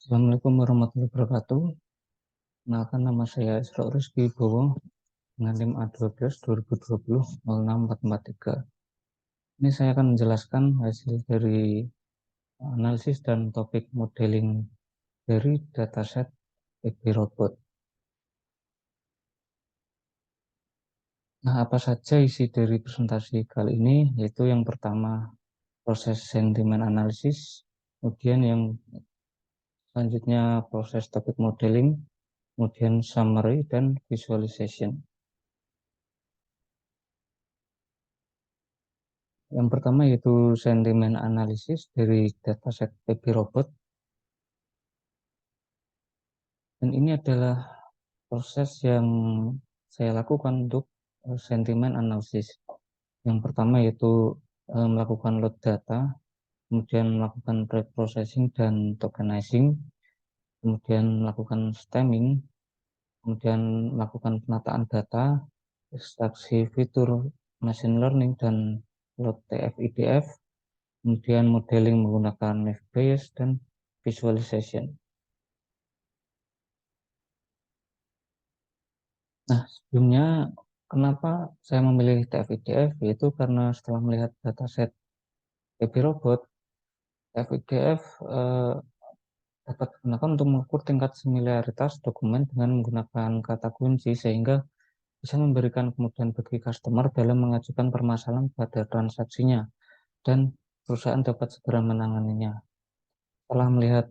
Assalamualaikum warahmatullahi wabarakatuh. Kenalkan, nama saya Isra Rizky Bowo dengan NIM A12 2020 06443. Ini saya akan menjelaskan hasil dari analisis dan topik modeling dari dataset Baby Robot. Nah, apa saja isi dari presentasi kali ini? Yaitu yang pertama, proses sentimen analisis, kemudian yang selanjutnya proses topik modeling, kemudian summary dan visualization. Yang pertama yaitu sentimen analisis dari dataset Baby Robot. Dan ini adalah proses yang saya lakukan untuk sentimen analisis. Yang pertama yaitu melakukan load data, kemudian melakukan pre-processing dan tokenizing, kemudian melakukan stemming, kemudian melakukan penataan data, ekstraksi fitur machine learning dan load TF-IDF, kemudian modeling menggunakan Naive Bayes dan visualization. Nah, sebelumnya kenapa saya memilih TF-IDF, yaitu karena setelah melihat dataset Baby Robot, TF-IDF dapat digunakan untuk mengukur tingkat similaritas dokumen dengan menggunakan kata kunci, sehingga bisa memberikan kemudahan bagi customer dalam mengajukan permasalahan pada transaksinya, dan perusahaan dapat segera menanganinya. Setelah melihat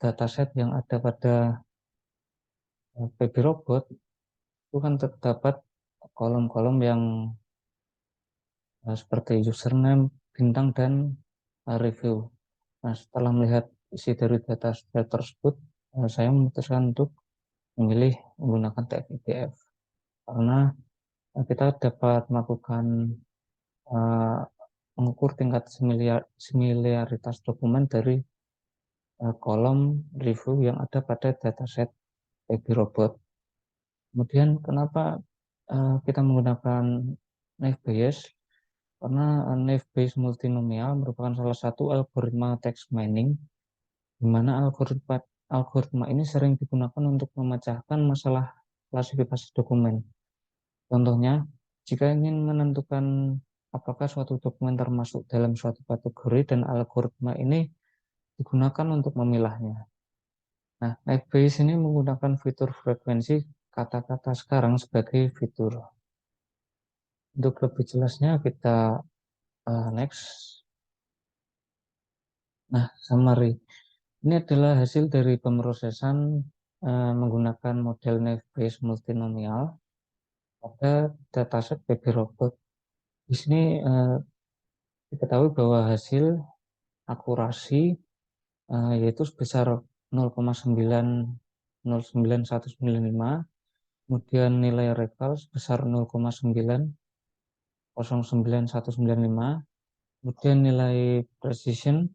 dataset yang ada pada Baby Robot, itu kan terdapat kolom-kolom yang seperti username, bintang, dan review. Nah, setelah melihat isi dari data tersebut, saya memutuskan untuk memilih menggunakan TF-IDF karena kita dapat melakukan uh, mengukur tingkat similaritas dokumen dari kolom review yang ada pada dataset Baby Robot. Kemudian kenapa kita menggunakan Naive Bayes? Karena Naive Bayes multinomial merupakan salah satu algoritma text mining, di mana algoritma ini sering digunakan untuk memecahkan masalah klasifikasi dokumen. Contohnya, jika ingin menentukan apakah suatu dokumen termasuk dalam suatu kategori, dan algoritma ini digunakan untuk memilahnya. Nah, Naive Bayes ini menggunakan fitur frekuensi kata-kata sekarang sebagai fitur. Untuk lebih jelasnya kita next. Nah, summary. Ini adalah hasil dari pemrosesan menggunakan model Naive Bayes multinomial pada dataset Baby Robot. Di sini diketahui bahwa hasil akurasi yaitu sebesar 0,90195, kemudian nilai rekal sebesar 0,9099195, kemudian nilai precision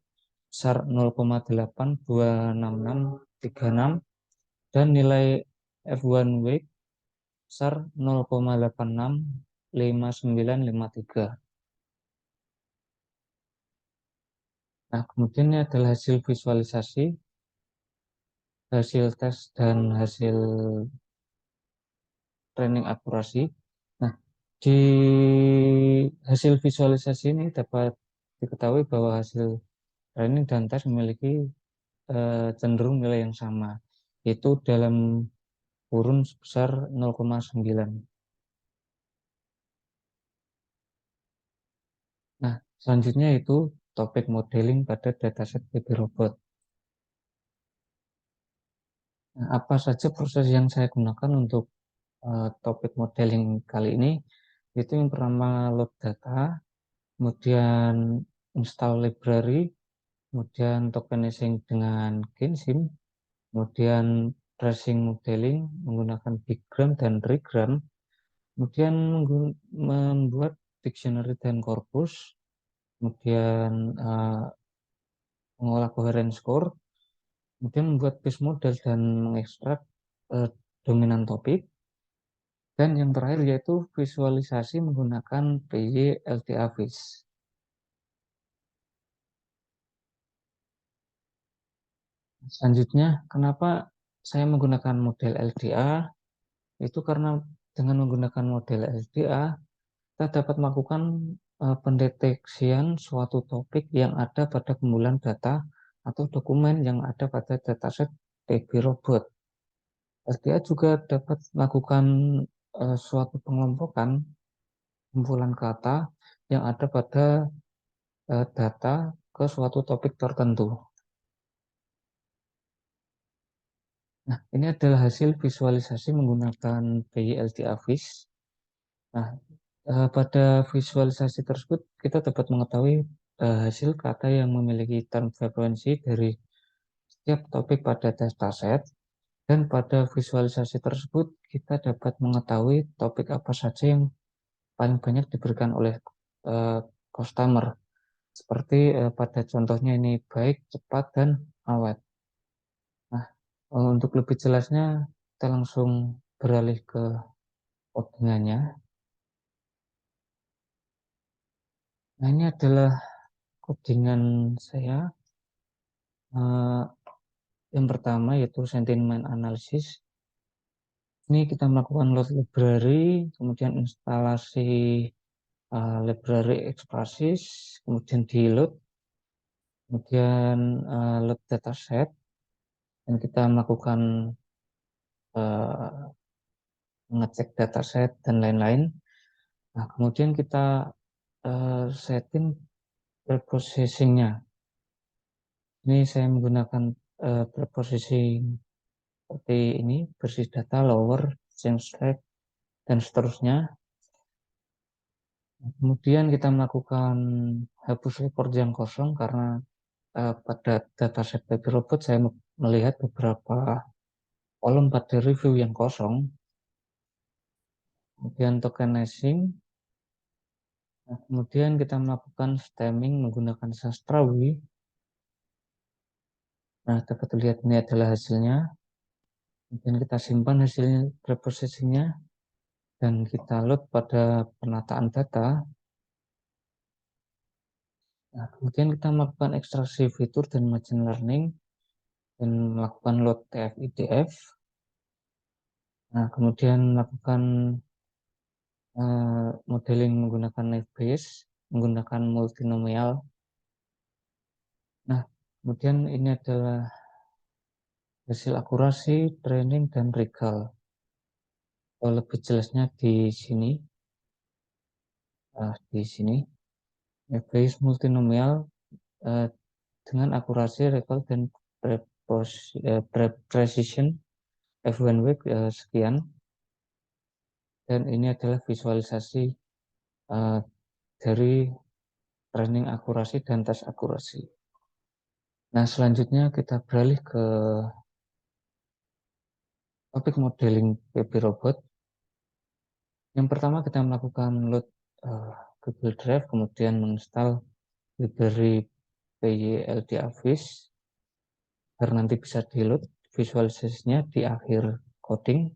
besar 0,8266636, dan nilai F1 weight besar 0,865953. Nah, kemudian ini adalah hasil visualisasi, hasil tes, dan hasil training akurasi. Nah, di hasil visualisasi ini dapat diketahui bahwa hasil training dan tes memiliki cenderung nilai yang sama, yaitu dalam kurun sebesar 0,9. Nah, selanjutnya itu topik modeling pada dataset Baby Robot. Nah, apa saja proses yang saya gunakan untuk topik modeling kali ini? Itu yang pertama load data, kemudian install library, kemudian tokenizing dengan Gensim, kemudian tracing modeling menggunakan Biggram dan Trigram, kemudian membuat dictionary dan corpus, kemudian mengolah coherence score, kemudian membuat base model dan mengekstrak dominan topik, dan yang terakhir yaitu visualisasi menggunakan PY LTAVis. Selanjutnya, kenapa saya menggunakan model LDA? Itu karena dengan menggunakan model LDA, kita dapat melakukan pendeteksian suatu topik yang ada pada kumpulan data atau dokumen yang ada pada dataset DB Robot. LDA juga dapat melakukan suatu pengelompokan kumpulan kata yang ada pada data ke suatu topik tertentu. Nah, ini adalah hasil visualisasi menggunakan PyLDA-Vis. Nah, pada visualisasi tersebut kita dapat mengetahui hasil kata yang memiliki term frekuensi dari setiap topik pada dataset, dan pada visualisasi tersebut kita dapat mengetahui topik apa saja yang paling banyak diberikan oleh customer. Seperti pada contohnya ini baik, cepat, dan awet. Nah, untuk lebih jelasnya kita langsung beralih ke codingannya. Nah, ini adalah codingan saya. Yang pertama yaitu sentiment analysis. Ini kita melakukan load library, kemudian instalasi library Expressis, kemudian di load, kemudian load dataset, dan kita melakukan mengecek dataset dan lain-lain. Nah, kemudian kita setting preprocessing-nya. Ini saya menggunakan preprocessing seperti ini, basis data, lower, change flag, dan seterusnya. Kemudian kita melakukan hapus record yang kosong karena pada dataset Baby Robot saya melihat beberapa kolom pada review yang kosong. Kemudian tokenizing. Nah, kemudian kita melakukan stemming menggunakan sastrawi. Nah, dapat dilihat ini adalah hasilnya. Kemudian kita simpan hasilnya preprocessing-nya dan kita load pada penataan data. Nah, kemudian kita melakukan ekstraksi fitur dan machine learning dan melakukan load TF-IDF. Nah, kemudian melakukan modeling menggunakan naive Bayes, menggunakan multinomial. Nah, kemudian ini adalah hasil akurasi, training, dan recall. Lebih jelasnya di sini. Di sini, naive Bayes multinomial dengan akurasi, recall, dan precision F1W sekian. Dan ini adalah visualisasi dari training akurasi dan tes akurasi. Nah, selanjutnya kita beralih ke topik modeling Baby Robot. Yang pertama kita melakukan load Google Drive, kemudian menginstal library PyLDA-Vis agar nanti bisa di load visualisasinya di akhir coding.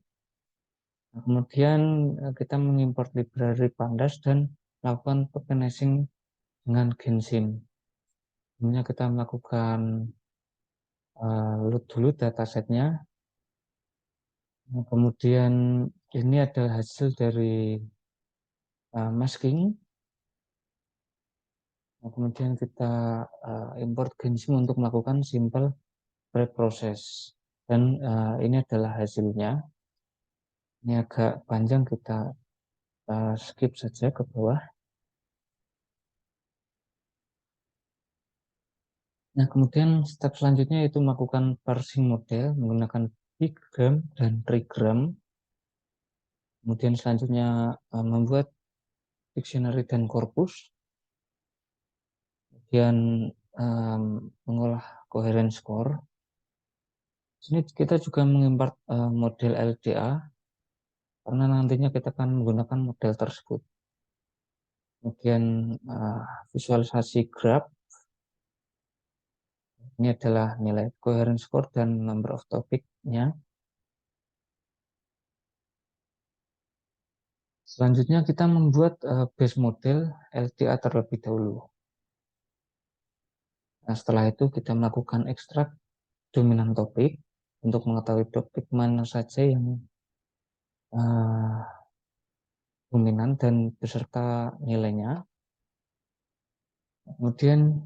Nah, kemudian kita mengimport library Pandas dan melakukan tokenizing dengan Gensim. Sebenarnya kita melakukan load dulu datasetnya. Nah, kemudian ini adalah hasil dari masking. Nah, kemudian kita import Gensim untuk melakukan simple preprocess. Dan ini adalah hasilnya. Ini agak panjang, kita skip saja ke bawah. Nah, kemudian step selanjutnya itu melakukan parsing model menggunakan bigram dan trigram. Kemudian selanjutnya membuat dictionary dan korpus. Kemudian mengolah coherence score. Sini kita juga mengimport model LDA karena nantinya kita akan menggunakan model tersebut. Kemudian visualisasi graph. Ini adalah nilai coherence score dan number of topic-nya. Selanjutnya kita membuat base model LDA terlebih dahulu. Nah, setelah itu kita melakukan ekstrak dominan topik untuk mengetahui topik mana saja yang dominan dan beserta nilainya. Kemudian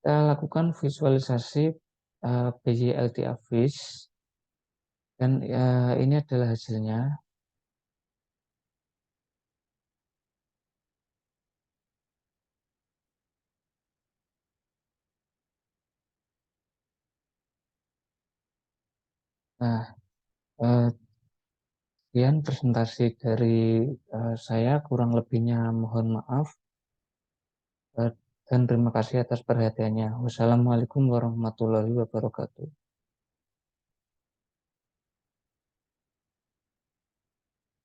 kita lakukan visualisasi BYLT-AVIS dan ini adalah hasilnya. Nah, sekian presentasi dari saya, kurang lebihnya mohon maaf, dan terima kasih atas perhatiannya. Wassalamualaikum warahmatullahi wabarakatuh.